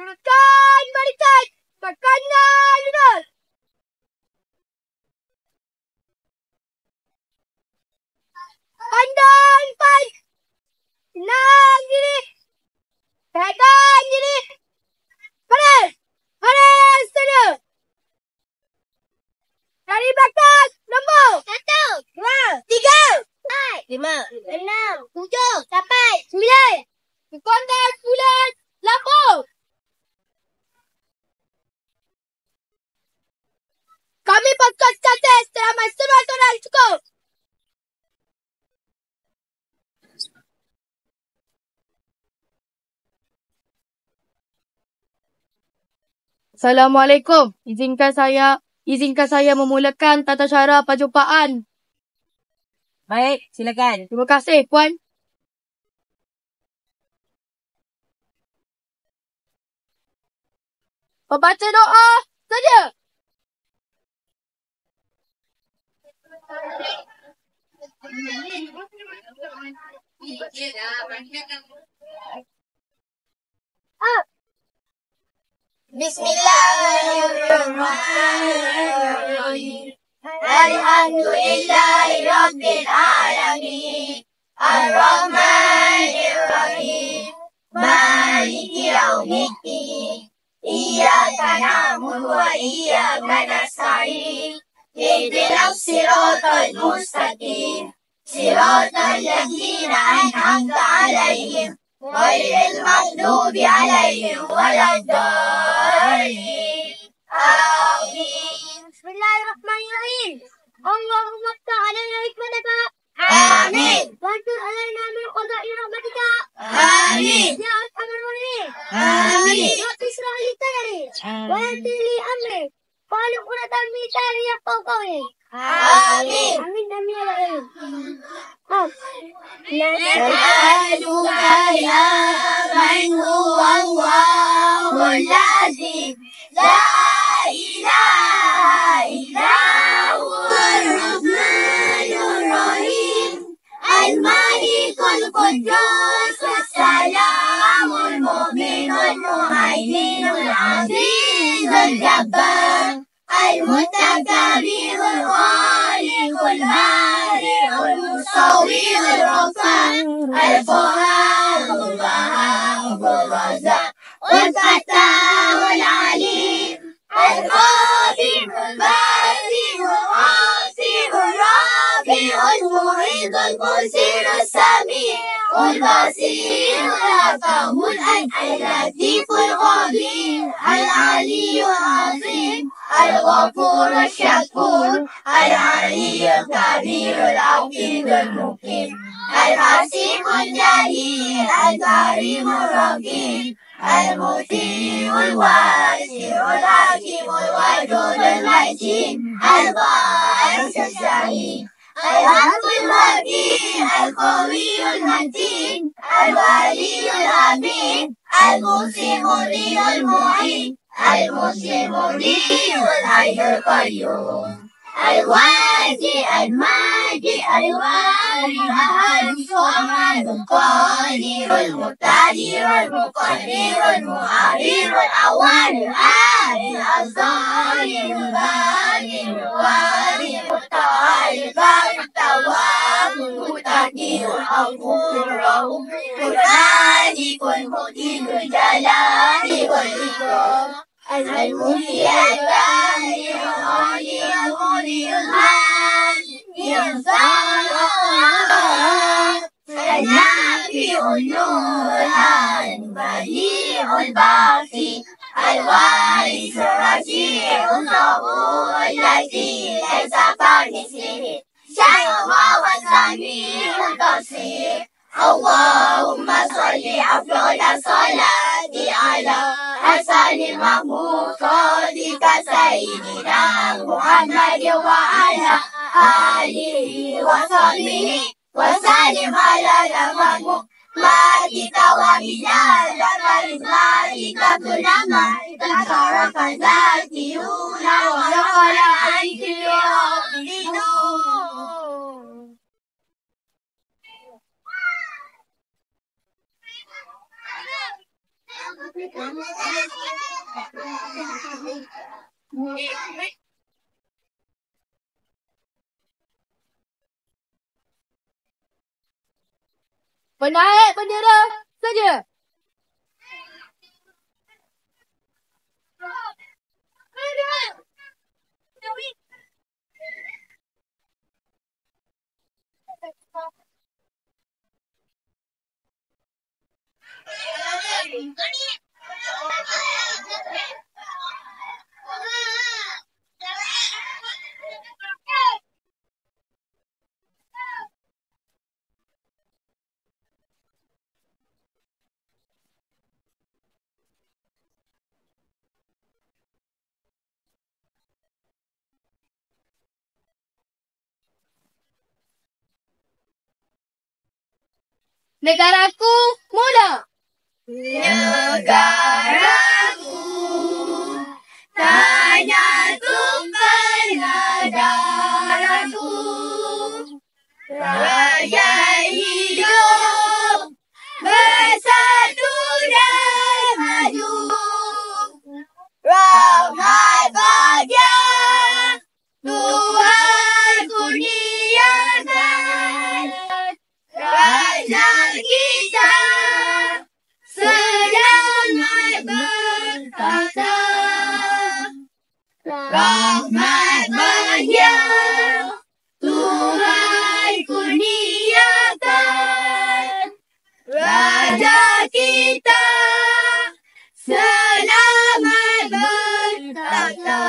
Turunkan barisan. Makanan lurus. Pandang depan. Tenang diri. Pegang diri. Baris. Baris sana. Dari belakang. Nombor. 1, 2, 3, 4, 5, 6, 7, sampai 9. Kekondan bulan Lampung. Kami podcast cantik selama semua orang cukup. Assalamualaikum. Izinkan saya memulakan tata cara perjumpaan. Baik, silakan. Terima kasih, Puan. Membaca doa saja. Bismillahirrahmanirrahim. Alhamdulillahirabbil alamin. Ar-Rahmanir-Rahim. Maliki yaumiddin. Iyyaka na'budu wa iyyaka nasta'in. Ihdinas siratal mustaqim. Siratal ladzina an'amta 'alaihim ghairil maghdubi 'alaihim waladdallin. Amin. Bismillahirrahmanirrahim. Allahumma ta'ala hikmataka. Amin. Bantu alaina min qada'i rahmatika. Amin. Ya arhamar rahimin. Amin. Rabbi ishrah li sadri wa yassir li amri. Wahlul 'uqdatam min lisani yafqahu qawli. Amin. Amin amin ya Allah. نسألك يا من هو الله العظيم لا إله إلا هو الرحمن الرحيم الملك القدوس السلام المؤمن المهيمن العزيز الجبار المتكبر الخالق البارئ المصور الغفار الفؤاد الوهاب الرزاق والفتاح العليم القادر الباسط الرافع الرافع المعيد المرسل السميع البصير الأفهم اللطيف الخبير العلي العظيم الغفور الشكور العلي الكبير العظيم المقيم الحسيب الجليل الكريم الرقيب المطيع الواسع الحكيم الودود المتين البارئ الشهيد الحق الوكيل القوي المتين الولي الأمين المسلم لي المعين المسلم لي الحي القيوم الواجي الماجي الواري الأحد الصمد القادر المقتدر المقدر المعرر الأول الآخر الظاهر الباطن الواري المتعال التواب المتقي الغفور الرؤوف الخالق المبين الجلال والإكرام المحيي البارئ الغني المغني الغني النافع النور البديع الباقي الوارث الرشيد الصبور الذي ليس كمثله شيء وهو السميع البصير اللهم صل أفضل الصلاة على حسن المخلوقات سيدنا محمد وعلى آله وصحبه وسلم على المخلوقات وبلاد كاريزماتك كلما ذكرك الذاكرون ونقل عنك الغافلون. Menaik bendera saja. Negaraku mula. Negaraku tanya tumpah darahku, rakyat hidup bersatu dan maju, rahmat bahagia Tuhan kurniakan, raja kita selamat berkata, rahmat bahagia Tuhan kurniakan, raja kita selamat berkata.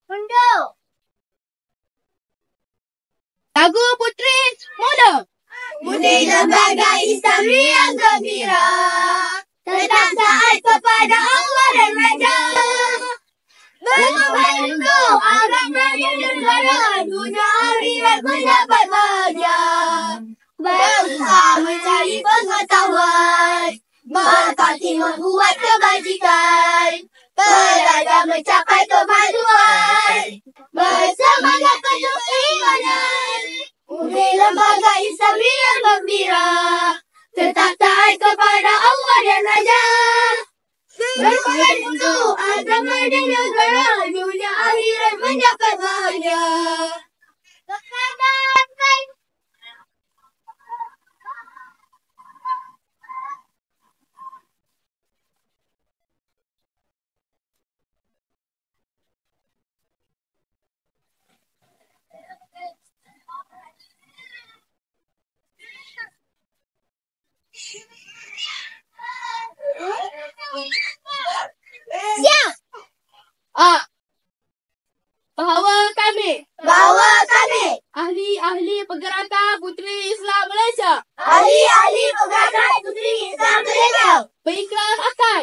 Tunduk. Lagu Puteri mula. Puteri lembaga Islam yang gembira, tetap taat kepada Allah dan Raja, berkorban untuk agama dan negara, dunia akhirat mendapat bahagia, berusaha mencari pengetahuan, berpakti membuat kebajikan, belajar mencapai kemajuan, bersemangat penuh keimanan. Puteri lembaga Islam yang gembira, tetap taat kepada Allah dan Raja, berkorban untuk agama dan negara, dunia akhirat mendapat bahagia. Siap. Bahawa kami ahli-ahli pergerakan Puteri Islam Malaysia, ahli-ahli pergerakan Puteri Islam Malaysia, berikhlas akan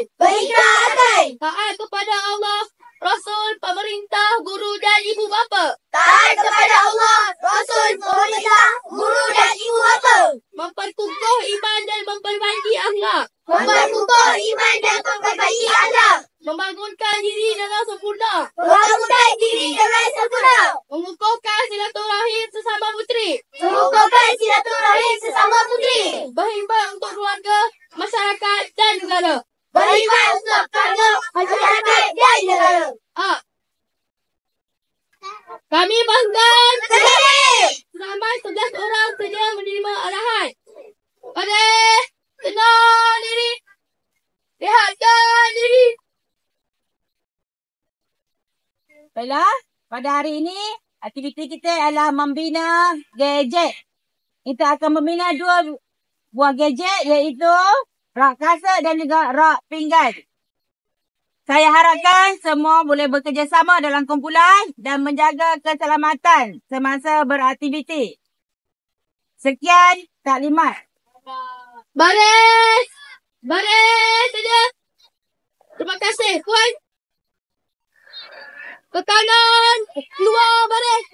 taat kepada Allah, Rasul, pemerintah, guru dan ibu bapa, taat kepada Allah, Rasul, pemerintah, guru dan ibu bapa, memperkukuh iman dan memperbaiki akhlak, memperkukuh iman dan memperbaiki akhlak, membangunkan diri dengan sempurna, membangunkan diri dengan sempurna, mengukuhkan silaturahim sesama puteri, mengukuhkan silaturahim sesama puteri, berkhidmat untuk keluarga, masyarakat dan negara. berkhidmat untuk keluarga, masyarakat dan negara. Kami bangga Terima. ramai 11 orang sedia menerima arahan. Baris, tenang diri, rehatkan diri. Baiklah, pada hari ini aktiviti kita adalah membina gadget. Kita akan membina 2 buah gadget, iaitu rak kasut dan juga rak pinggan. Saya harapkan semua boleh bekerjasama dalam kumpulan dan menjaga keselamatan semasa beraktiviti. Sekian taklimat. Baris saja. Terima kasih, Puan. Ke kanan. Keluar balik.